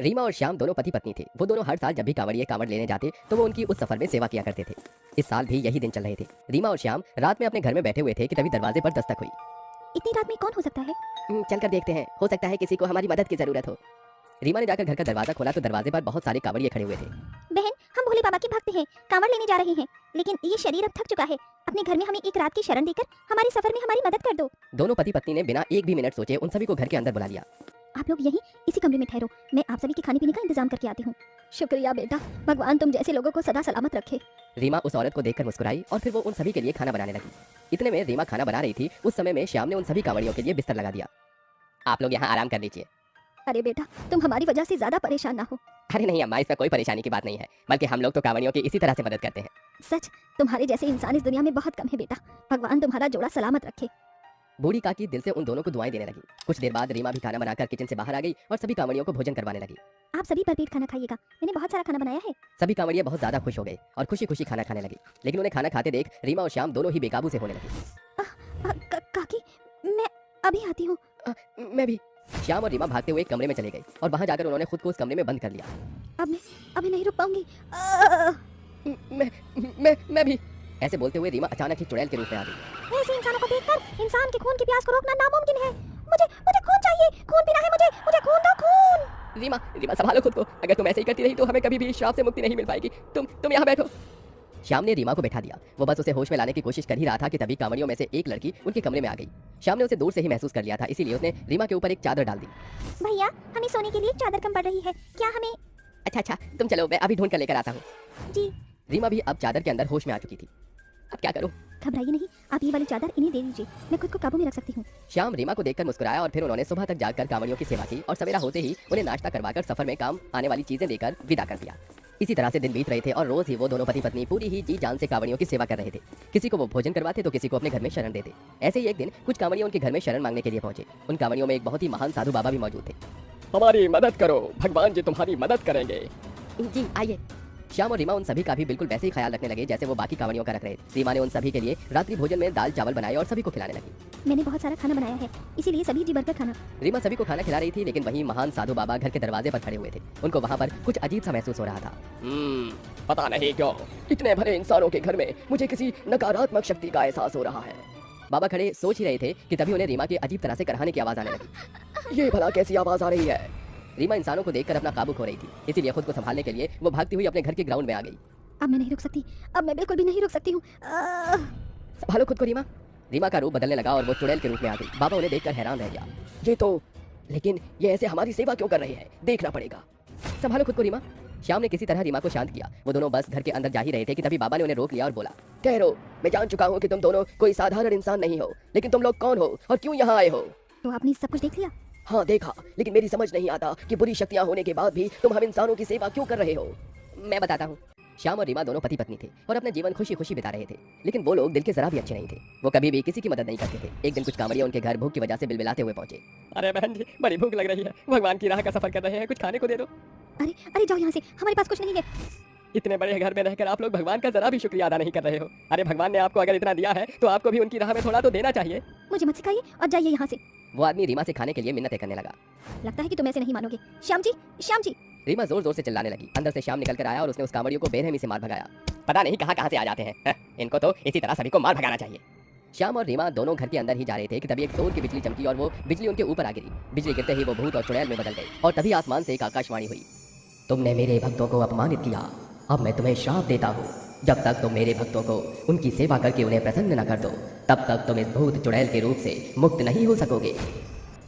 रीमा और श्याम दोनों पति पत्नी थे। वो दोनों हर साल जब भी कांवड़िए कांवड़ लेने जाते तो वो उनकी उस सफर में सेवा किया करते थे। इस साल भी यही दिन चल रहे थे। रीमा और श्याम रात में अपने घर में बैठे हुए थे कि तभी दरवाजे पर दस्तक हुई। इतनी रात में कौन हो सकता है? चलकर देखते हैं, हो सकता है किसी को हमारी मदद की जरूरत हो। रीमा ने जाकर घर का दरवाजा खोला तो दरवाजे पर बहुत सारे कांवड़िए खड़े हुए थे। बहन, हम भोले बाबा के भक्त हैं, कांवड़ लेने जा रहे हैं, लेकिन ये शरीर अब थक चुका है। अपने घर में हमें एक रात की शरण देकर हमारे सफर में हमारी मदद कर दो। दोनों पति पत्नी ने बिना एक भी मिनट सोचे उन सभी को घर के अंदर बुला लिया। आप लोग यहीं इसी कमरे में ठहरो, मैं आप सभी के खाने पीने का इंतजाम करके आती हूँ। शुक्रिया बेटा, भगवान तुम जैसे लोगों को सदा सलामत रखे। रीमा उस औरत को देखकर मुस्कुराई और फिर वो उन सभी के लिए खाना बनाने लगी। इतने में रीमा खाना बना रही थी, उस समय में श्याम ने उन सभी कांवड़ियों के लिए बिस्तर लगा दिया। आप लोग यहाँ आराम कर लीजिए। अरे बेटा, तुम हमारी वजह से ज्यादा परेशान ना हो। अरे नहीं अम्मा, इसमें कोई परेशानी की बात नहीं है, बल्कि हम लोग तो कांवड़ियों की इसी तरह से मदद करते हैं। सच, तुम्हारे जैसे इंसान इस दुनिया में बहुत कम है बेटा। भगवान तुम्हारा जोड़ा सलामत रखे। बूढ़ी काकी दिल से उन दोनों को दुआएं देने लगी। कुछ देर बाद रीमा भी खाना बनाकर किचन से बाहर आ गई और सभी कांवड़ियों को भोजन करवाने लगी। आप सभी भरपेट खाना खाइएगा, मैंने बहुत सारा खाना बनाया है। सभी कांवड़िए बहुत ज्यादा खुश हो गए और खुशी खुशी खाना खाने लगी। लेकिन उन्हें खाना खाते देख रीमा और श्याम दोनों ही बेकाबू से होने लगे। काकी, मैं अभी आती हूँ। मैं भी। श्याम और रीमा भागते हुए एक कमरे में चले गए और वहां जाकर उन्होंने खुद को उस कमरे में बंद कर लिया। अब मैं नहीं रुक पाऊंगी। मैं भी। ऐसे बोलते हुए रीमा अचानक ही चुड़ैल के रूप में आ गई। ऐसे इंसानों को देखकर इंसान के खून की प्यास को रोकना नामुमकिन है। मुझे खून चाहिए, खून पीना है मुझे खून दो, खून। रीमा संभालो खुद को, अगर तुम ऐसे ही करती रही तो हमें कभी भी श्राप से मुक्ति नहीं मिल पाएगी। तुम यहाँ बैठो। श्याम ने रीमा को बैठा दिया। वो बस उसे होश में लाने की कोशिश कर ही रहा था कि तभी कांवड़ियों में से एक लड़की उनके कमरे में आ गई। श्याम ने उसे दूर से ही महसूस कर लिया था, इसीलिए उसने रीमा के ऊपर एक चादर डाल दी। भैया, हमें सोने के लिए चादर कम पड़ रही है, क्या हमें? अच्छा, तुम चलो, मैं अभी ढूंढ कर लेकर आता हूँ। जी। रीमा भी अब चादर के अंदर होश में आ चुकी थी। अब क्या करूं? घबराइए नहीं, आप ये वाली चादर इन्हें दे दीजिए, मैं खुद को काबू में रख सकती हूँ। श्याम रीमा को देखकर मुस्कुराया और फिर उन्होंने सुबह तक जागकर कांवड़ियों की सेवा की और सवेरा होते ही उन्हें नाश्ता करवाकर सफर में काम आने वाली चीजें देकर विदा कर दिया। इसी तरह से दिन बीत रहे थे और रोज ही वो दोनों पति पत्नी पूरी ही जी जान से कांवड़ियों की सेवा कर रहे थे। किसी को वो भोजन करवाते तो किसी को अपने घर में शरण देते। ऐसे ही एक दिन कुछ कांवड़ियों उनके घर में शरण मांगने के लिए पहुंचे। उन कांवड़ियों में एक बहुत ही महान साधु बाबा भी मौजूद थे। हमारी मदद करो, भगवान जी तुम्हारी मदद करेंगे। जी आइए। श्याम और रीमा उन सभी का भी बिल्कुल वैसे ही ख्याल रखने लगे जैसे वो बाकी कांवड़ियों का रख रहे थे। रीमा ने उन सभी के लिए रात्रि भोजन में दाल चावल बनाए और सभी को खिलाने लगी। मैंने बहुत सारा खाना बनाया है, इसीलिए सभी जी भरकर खाना। रीमा सभी को खाना खिला रही थी, लेकिन वही महान साधु बाबा घर के दरवाजे पर खड़े हुए थे। उनको वहाँ पर कुछ अजीब सा महसूस हो रहा था। पता नहीं क्यों इतने भरे इंसानों के घर में मुझे किसी नकारात्मक शक्ति का एहसास हो रहा है। बाबा खड़े सोच ही रहे थे कि तभी उन्हें रीमा की अजीब तरह से कराहने की आवाज आने लगी। ये भला कैसी आवाज आ रही है? रीमा इंसानों को देखकर अपना काबू खो रही थी, इसीलिए खुद को संभालने के लिए वो भागती हुई अपने घर के ग्राउंड में आ गई। अब मैं नहीं रुक सकती, अब मैं बिल्कुल भी नहीं रुक सकती हूँ। संभालो खुद को रीमा। रीमा का रूप बदलने लगा और वो चुड़ैल के रूप में आ गई। बाबा उन्हें देखकर हैरान रह गया। ये तो, लेकिन ये ऐसे हमारी सेवा क्यों कर रही है? देखना पड़ेगा। संभालो खुद को रीमा। श्याम ने किसी तरह रीमा को शांत किया। वो दोनों बस घर के अंदर जा ही रहे थे कि तभी बाबा ने उन्हें रोक लिया और बोला, ठहरो, मैं जान चुका हूँ कि तुम दोनों कोई साधारण इंसान नहीं हो, लेकिन तुम लोग कौन हो और क्यों यहाँ आए हो? तो आपने सब कुछ देख लिया? हाँ देखा, लेकिन मेरी समझ नहीं आता कि बुरी शक्तियाँ होने के बाद भी तुम हम इंसानों की सेवा क्यों कर रहे हो। मैं बताता हूँ। श्याम और रीमा दोनों पति पत्नी थे और अपना जीवन खुशी खुशी बिता रहे थे, लेकिन वो लोग दिल के जरा भी अच्छे नहीं थे। वो कभी भी किसी की मदद नहीं करते थे। एक दिन कुछ कांवड़िया उनके घर भूख की वजह से बिलबिलाते हुए पहुंचे। अरे बहन जी, बड़ी भूख लग रही है, भगवान की राह का सफर कर रहे हैं, कुछ खाने को दे दो। अरे जाओ यहाँ से, हमारे पास कुछ नहीं है। इतने बड़े घर में रहकर आप लोग भगवान का जरा भी शुक्रिया अदा नहीं कर रहे हो। अरे भगवान ने आपको अगर इतना दिया है तो आपको भी उनकी राह में थोड़ा तो देना चाहिए। मुझे मत सिखाइए और जाइए यहाँ से। वो आदमी रीमा से खाने के लिए मिन्नतें करने लगा। लगता है कि तुम ऐसे नहीं मानोगे। श्याम जी। रीमा जोर जोर से चिल्लाने लगी। अंदर से श्याम निकल कर आया और उसने उस कांवड़ियों को बेरहमी से मार भगाया। पता नहीं कहाँ से आ जाते हैं, इनको तो इसी तरह सभी को मार भगाना चाहिए। श्याम और रीमा दोनों घर के अंदर ही जा रहे थे कि तभी एक जोर की बिजली चमकी और वो बिजली उनके ऊपर आ गिरी। बिजली गिरते ही वो भूत और चुड़ैल में बदल गए और तभी आसमान से एक आकाशवाणी हुई। तुमने मेरे भक्तों को अपमानित किया, अब मैं तुम्हें श्राप देता हूँ। जब तक तुम मेरे भक्तों को उनकी सेवा करके उन्हें प्रसन्न न कर दो, तब तक तुम इस भूत चुड़ैल के रूप से मुक्त नहीं हो सकोगे।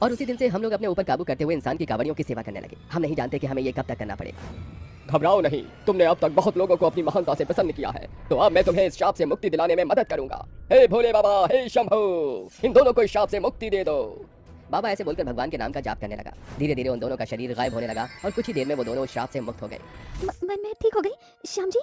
और उसी दिन से हम लोग अपने ऊपर काबू करते हुए इंसान की कांवड़ियों की सेवा करने लगे। हम नहीं जानते कि हमें ये कब तक करना पड़ेगा। घबराओ नहीं, तुमने अब तक बहुत लोगों को अपनी महानता से प्रसन्न किया है, तो अब मैं तुम्हें इस शाप से मुक्ति दिलाने में मदद करूंगा। हे भोले बाबा, हे शंभू, इन दोनों को इस शाप से मुक्ति दे दो। बाबा ऐसे बोलकर भगवान के नाम का जाप करने लगा। धीरे धीरे उन दोनों का शरीर गायब होने लगा और कुछ ही देर में वो दोनों श्राप से मुक्त हो गए। मैं ठीक हो गई श्याम जी।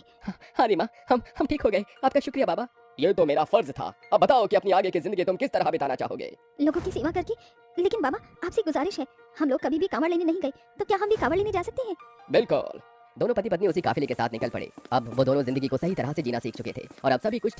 हाँ रीमा, हम ठीक हो गए। आपका शुक्रिया बाबा। ये तो मेरा फर्ज था। अब बताओ कि अपनी आगे की जिंदगी तुम किस तरह बिताना चाहोगे? लोगों की सेवा करके। लेकिन बाबा, आपसे गुजारिश है, हम लोग कभी भी कांवड़ लेने नहीं गए, तो क्या हम भी कांवड़ लेने जा सकते हैं? बिल्कुल। दोनों पति पत्नी उसी काफिले के साथ निकल पड़े। अब वो दोनों जिंदगी को सही तरह से जीना सीख चुके थे और अब सभी कुछ ठीक